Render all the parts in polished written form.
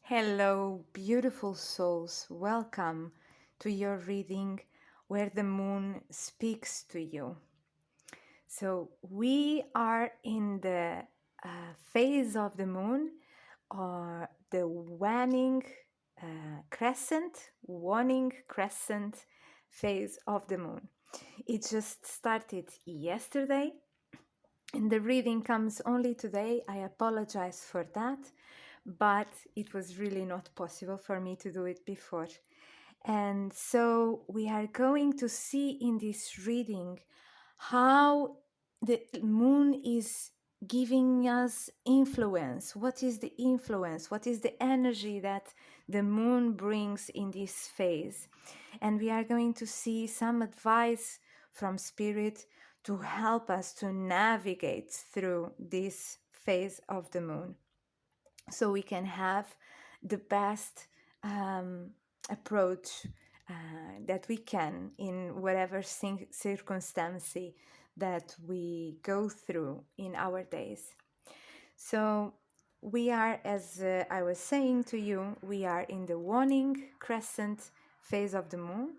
Hello, beautiful souls. Welcome to your reading where the moon speaks to you. So, we are in the phase of the moon, or the waning waning crescent phase of the moon. It just started yesterday, and the reading comes only today. I apologize for that, but it was really not possible for me to do it before. And so we are going to see in this reading how the moon is giving us influence. What is the influence? What is the energy that the moon brings in this phase? And we are going to see some advice from Spirit to help us to navigate through this phase of the moon so we can have the best approach that we can in whatever circumstance that we go through in our days. So we are, as I was saying to you, we are in the waning crescent phase of the moon.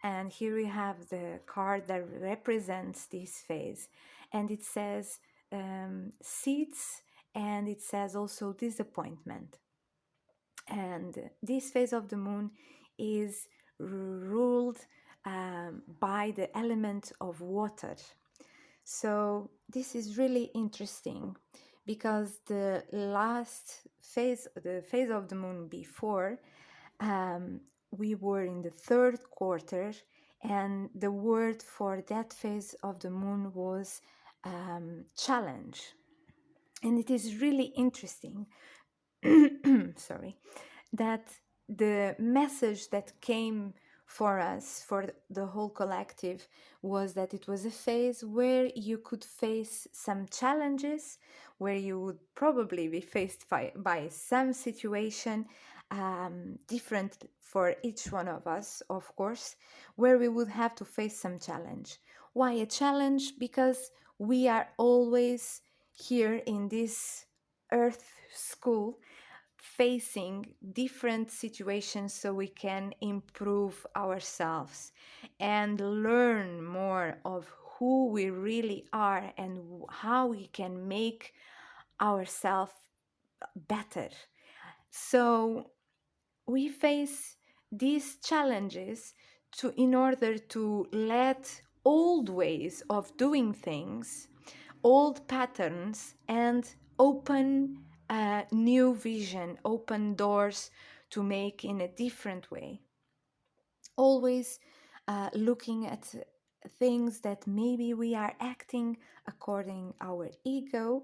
And here we have the card that represents this phase. And it says seeds, and it says also disappointment. And this phase of the moon is ruled by the element of water. So this is really interesting because the phase of the moon before, we were in the third quarter, and the word for that phase of the moon was challenge. And it is really interesting sorry, that the message that came for us, for the whole collective, was that it was a phase where you could face some challenges, where you would probably be faced by some situation different for each one of us, of course, where we would have to face some challenge. Why a challenge? Because we are always here in this earth school facing different situations so we can improve ourselves and learn more of who we really are and how we can make ourselves better. So we face these challenges in order to let old ways of doing things, old patterns, and open a new vision, open doors to make in a different way. Always looking at things that maybe we are acting according our ego,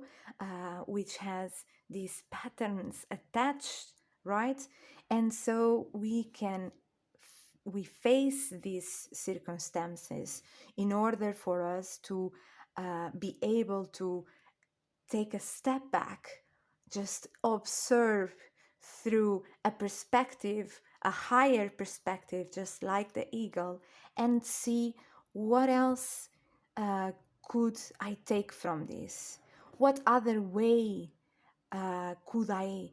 which has these patterns attached, right? And so we face these circumstances in order for us to be able to take a step back, just observe through a perspective, a higher perspective, just like the eagle, and see what else could I take from this? What other way could I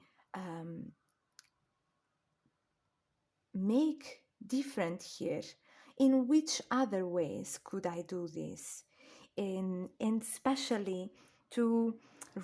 make different here? In which other ways could I do this? And especially to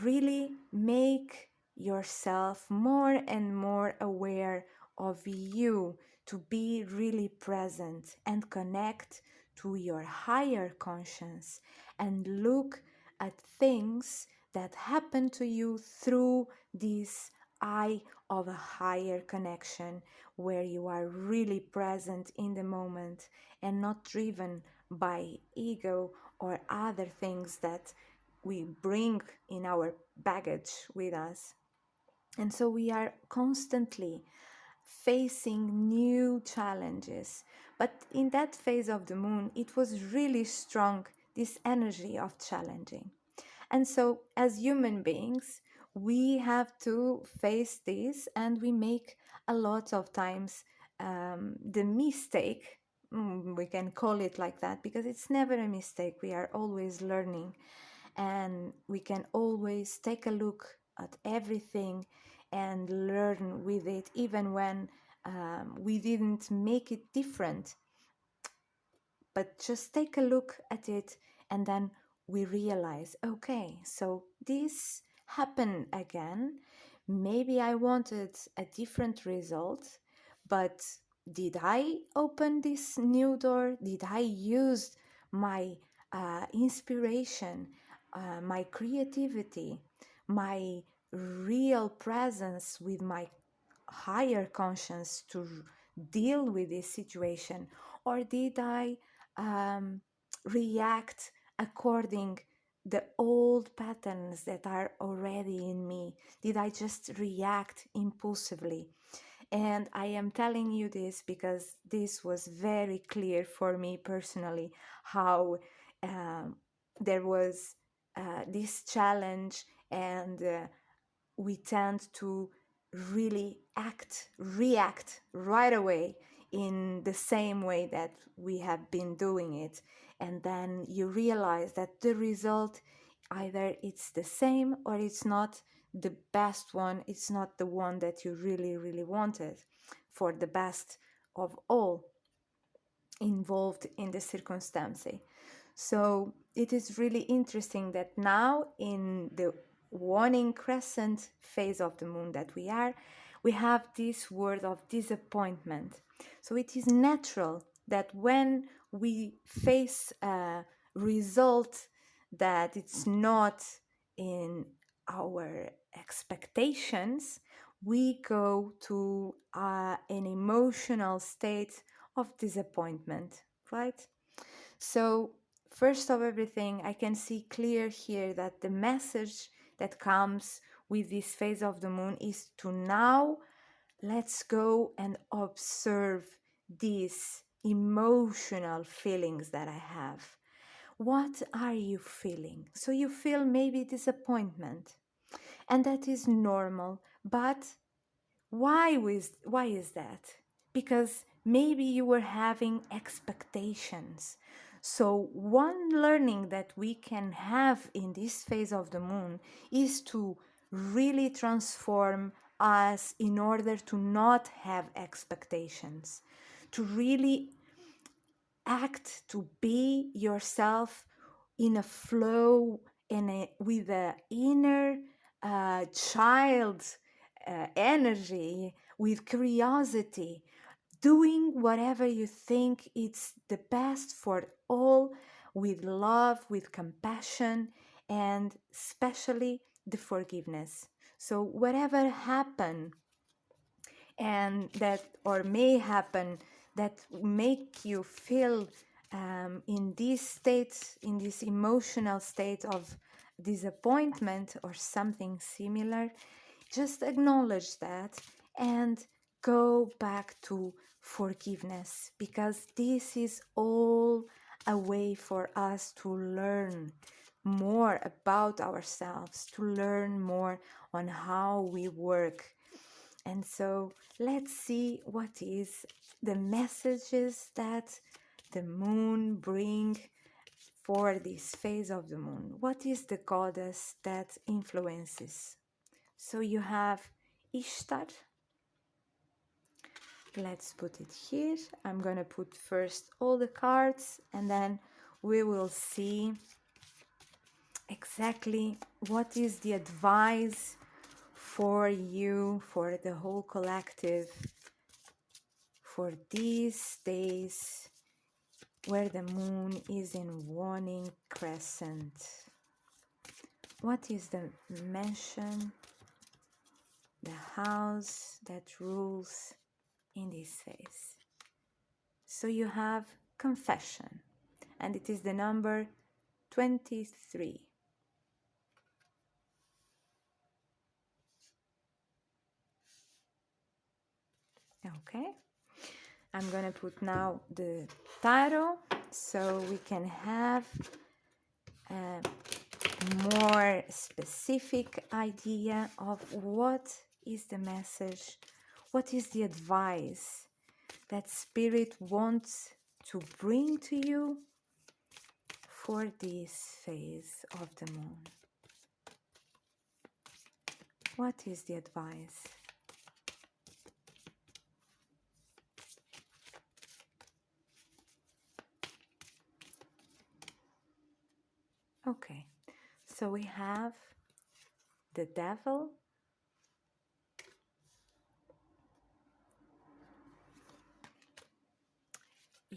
really make yourself more and more aware of you, to be really present and connect to your higher conscience and look at things that happen to you through this eye of a higher connection, where you are really present in the moment and not driven by ego or other things that we bring in our baggage with us. And so we are constantly facing new challenges. But in that phase of the moon, it was really strong, this energy of challenging. And so, as human beings, we have to face this, and we make a lot of times the mistake. We can call it like that because it's never a mistake. We are always learning, and we can always take a look at everything and learn with it, even when we didn't make it different. But just take a look at it, and then we realize, okay, so this happened again. Maybe I wanted a different result, but did I open this new door? Did I use my inspiration, my creativity, my real presence with my higher conscience to deal with this situation? Or did I um, react according the old patterns that are already in me? Did I just react impulsively? And I am telling you this because this was very clear for me personally, how um, there was this challenge, and we tend to really react right away in the same way that we have been doing it. And then you realize that the result, either it's the same or it's not the best one, it's not the one that you really, really wanted for the best of all involved in the circumstance. So it is really interesting that now, in the Waning Crescent phase of the moon that we have this word of disappointment. So it is natural that when we face a result that it's not in our expectations, we go to an emotional state of disappointment, right? So, first of everything, I can see clear here that the message that comes with this phase of the moon is to now let's go and observe these emotional feelings that I have. What are you feeling? So, you feel maybe disappointment, and that is normal, but why is that? Because maybe you were having expectations. So one learning that we can have in this phase of the moon is to really transform us in order to not have expectations, to really act, to be yourself in a flow, with the inner child energy, with curiosity, doing whatever you think it's the best for all, with love, with compassion, and especially the forgiveness. So whatever happened and that or may happen that make you feel in this state, in this emotional state of disappointment or something similar, just acknowledge that and go back to forgiveness, because this is all a way for us to learn more about ourselves, to learn more on how we work. And so let's see what is the messages that the moon bring for this phase of the moon. What is the goddess that influences? So you have Ishtar. Let's put it here. I'm gonna put first all the cards, and then we will see exactly what is the advice for you, for the whole collective, for these days where the moon is in Waning Crescent. What is the mansion, the house that rules in this phase? So you have confession, and it is the number 23. Okay, I'm gonna put now the tarot so we can have a more specific idea of what is the message, what is the advice that Spirit wants to bring to you for this phase of the moon. What is the advice? Okay, so we have the devil,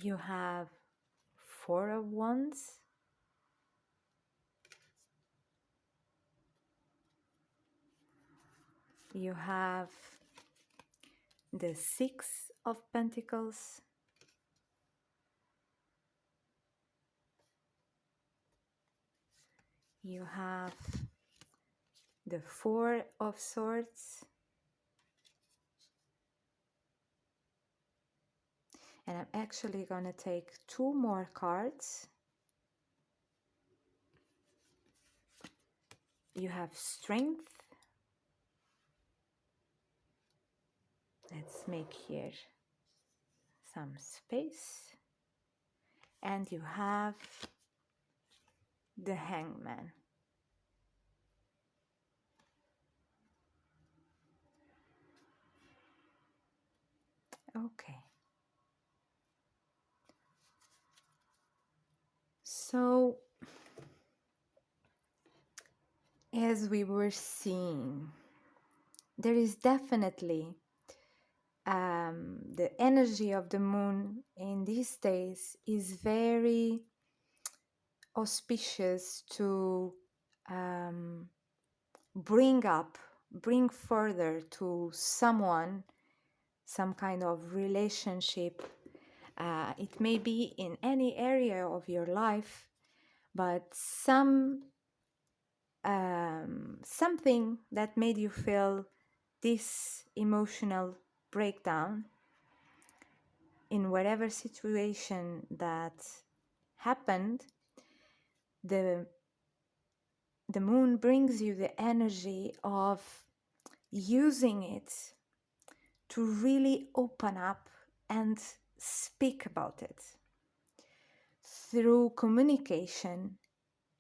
you have Four of Wands, you have the Six of Pentacles, you have the Four of Swords, and I'm actually going to take two more cards. You have Strength. Let's make here some space. And you have the Hangman. Okay. So, as we were seeing, there is definitely the energy of the moon in these days is very auspicious to um, bring further to someone some kind of relationship. It may be in any area of your life, but something that made you feel this emotional breakdown in whatever situation that happened, the moon brings you the energy of using it to really open up and speak about it. Through communication,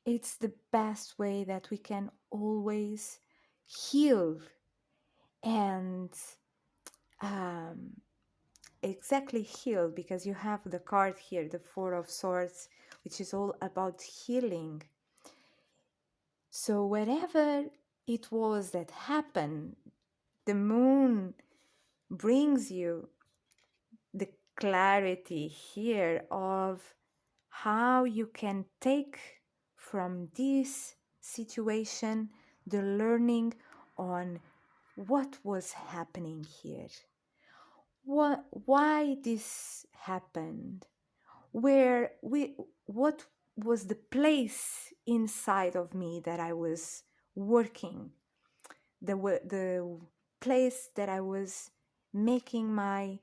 it's the best way that we can always heal and um, exactly heal, because you have the card here, the Four of Swords, which is all about healing. So whatever it was that happened, the moon brings you the clarity here of how you can take from this situation the learning on what was happening here, why this happened, what was the place inside of me that I was working, the place that I was making my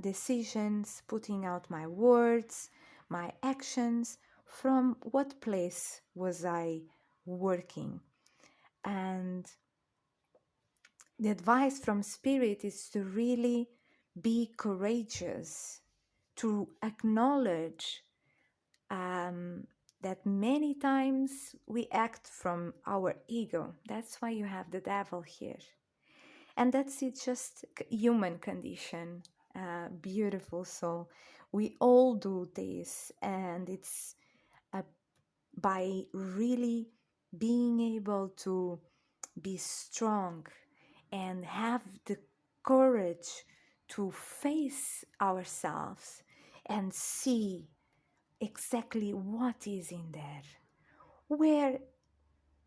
decisions, putting out my words, my actions. From what place was I working? And the advice from Spirit is to really be courageous, to acknowledge that many times we act from our ego. That's why you have the devil here. And that's it, just human condition. Beautiful soul. We all do this, and it's by really being able to be strong and have the courage to face ourselves and see exactly what is in there.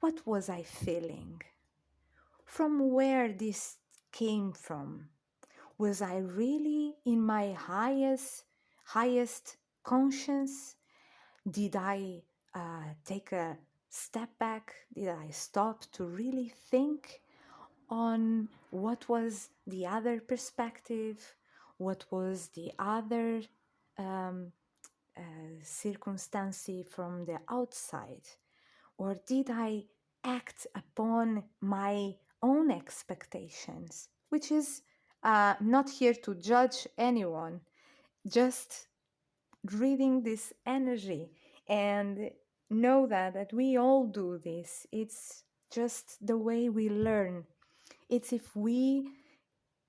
What was I feeling? From where this came from? Was I really in my highest conscience? Did I take a step back? Did I stop to really think on what was the other perspective? What was the other um, circumstance from the outside? Or did I act upon my own expectations? Which is not here to judge anyone, just reading this energy and know that we all do this. It's just the way we learn. It's if we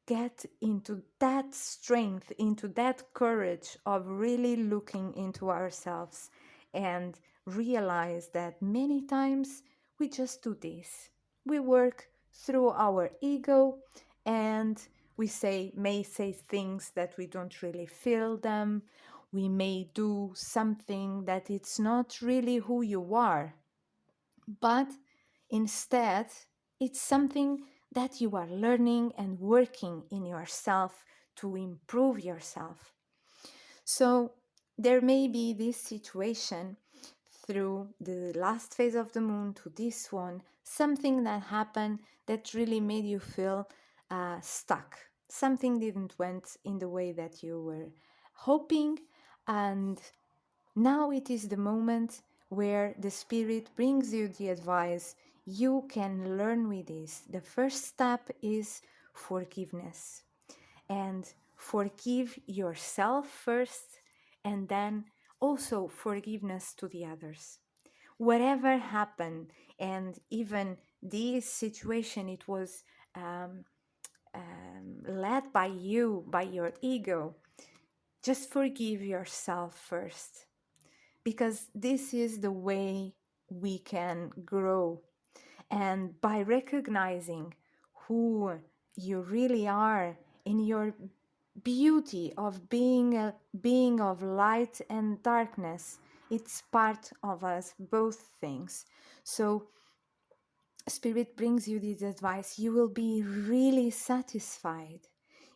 get into that strength, into that courage of really looking into ourselves and realize that many times we just do this. We work through our ego and we may say things that we don't really feel them. We may do something that it's not really who you are, but instead, it's something that you are learning and working in yourself to improve yourself. So, there may be this situation through the last phase of the moon to this one, something that happened that really made you feel stuck. Something didn't went in the way that you were hoping, and now it is the moment where the Spirit brings you the advice. You can learn with this. The first step is forgiveness. And forgive yourself first, and then also forgiveness to the others. Whatever happened, and even this situation, it was led by you, by your ego. Just forgive yourself first, because this is the way we can grow. And by recognizing who you really are in your beauty of being a being of light and darkness, it's part of us, both things. So Spirit brings you this advice. You will be really satisfied,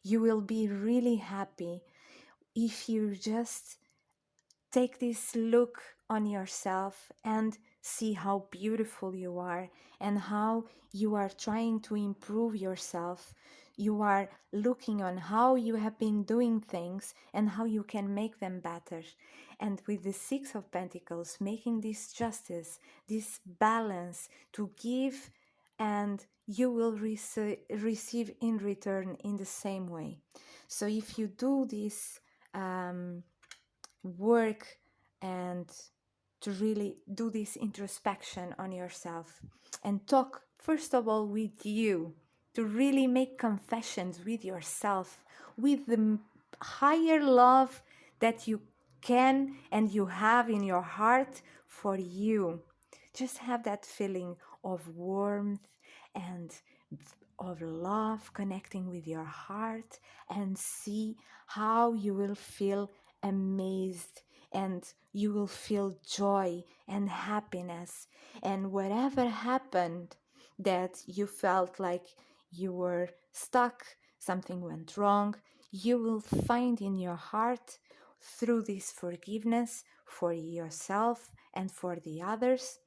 you will be really happy if you just take this look on yourself and see how beautiful you are and how you are trying to improve yourself. You are looking on how you have been doing things and how you can make them better. And with the Six of Pentacles, making this justice, this balance to give, and you will receive in return in the same way. So if you do this work and to really do this introspection on yourself and talk first of all with you, to really make confessions with yourself, with the higher love that you can and you have in your heart for you. Just have that feeling of warmth and of love connecting with your heart, and see how you will feel amazed and you will feel joy and happiness. And whatever happened that you felt like you were stuck, something went wrong, you will find in your heart, through this forgiveness for yourself and for the others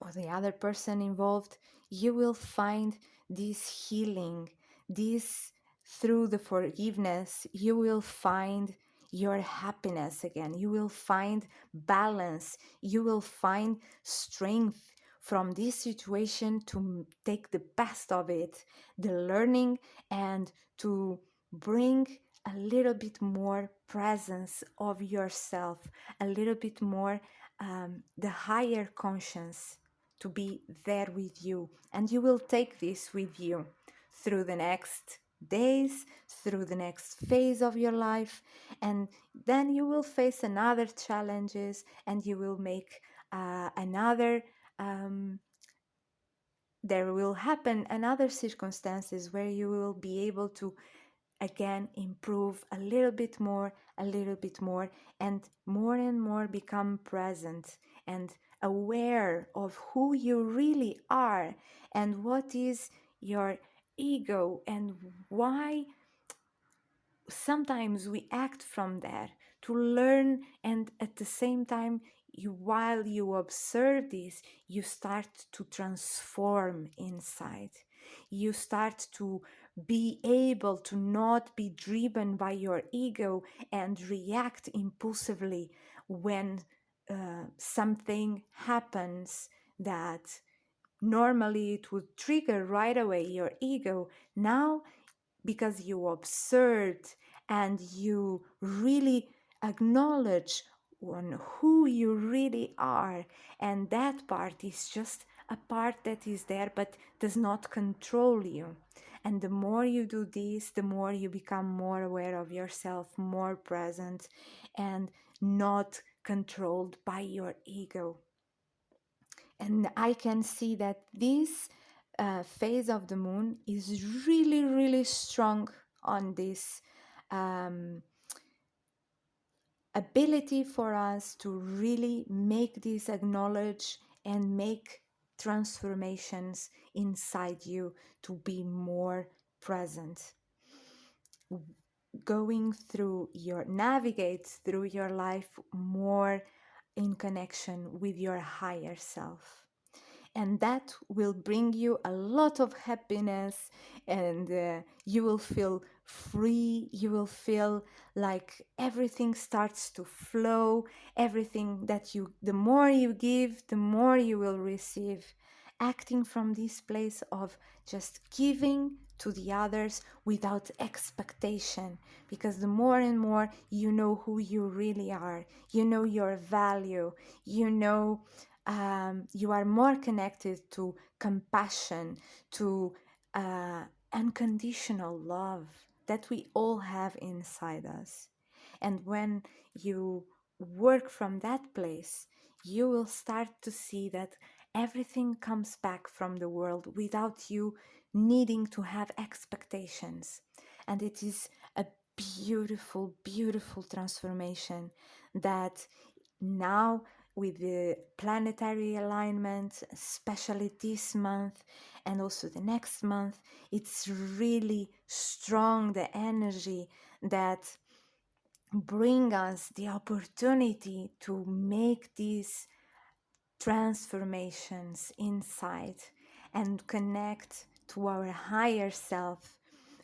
or the other person involved, you will find this healing, this through the forgiveness, you will find your happiness again. You will find balance. You will find strength from this situation to take the best of it, the learning, and to bring a little bit more presence of yourself, a little bit more the higher conscience to be there with you. And you will take this with you through the next days, through the next phase of your life, and then you will face another challenges, and you will make another there will happen another circumstances where you will be able to again improve a little bit more, and more become present and aware of who you really are and what is your ego and why sometimes we act from there, to learn. And at the same time, while you observe this, you start to transform inside. You start to be able to not be driven by your ego and react impulsively when something happens that normally it would trigger right away your ego. Now, because you observed and you really acknowledge on who you really are, and that part is just a part that is there but does not control you. And the more you do this, the more you become more aware of yourself, more present, and not controlled by your ego. And I can see that this phase of the moon is really, really strong on this um, ability for us to really make this acknowledge and make transformations inside you to be more present, going through your navigate through your life more in connection with your higher self. And that will bring you a lot of happiness, and you will feel free. You will feel like everything starts to flow. Everything that you, the more you give, the more you will receive, acting from this place of just giving to the others without expectation, because the more and more you know who you really are, you know your value, you know, you are more connected to compassion, to unconditional love that we all have inside us. And when you work from that place, you will start to see that everything comes back from the world without you needing to have expectations. And it is a beautiful, beautiful transformation that now, with the planetary alignment, especially this month and also the next month, it's really strong, the energy that bring us the opportunity to make these transformations inside and connect to our higher self,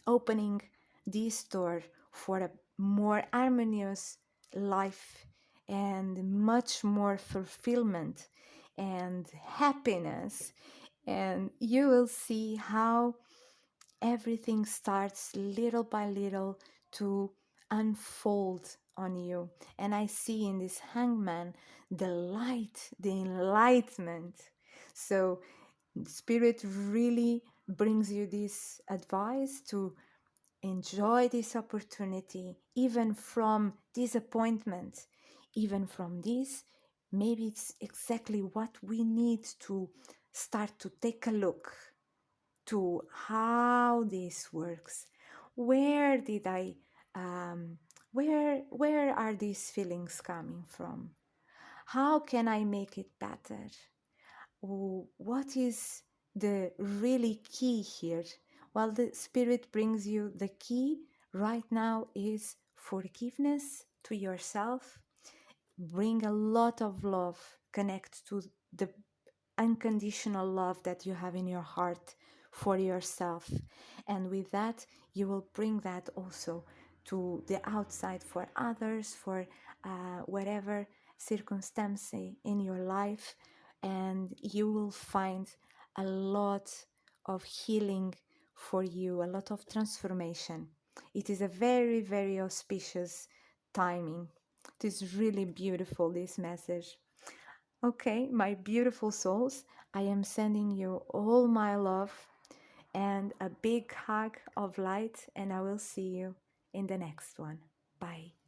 opening this door for a more harmonious life and much more fulfillment and happiness. And you will see how everything starts little by little to unfold on you. And I see in this hangman the light, the enlightenment. So Spirit really brings you this advice to enjoy this opportunity, even from disappointment, even from this. Maybe it's exactly what we need to start to take a look to how this works. Where did I, where are these feelings coming from? How can I make it better? What is the really key here? Well, the Spirit brings you the key right now is forgiveness to yourself. Bring a lot of love, connect to the unconditional love that you have in your heart for yourself. And with that, you will bring that also to the outside for others, for whatever circumstance in your life. And you will find a lot of healing for you, a lot of transformation. It is a very, very auspicious timing. It is really beautiful, this message. Okay, my beautiful souls, I am sending you all my love and a big hug of light, and I will see you in the next one. Bye.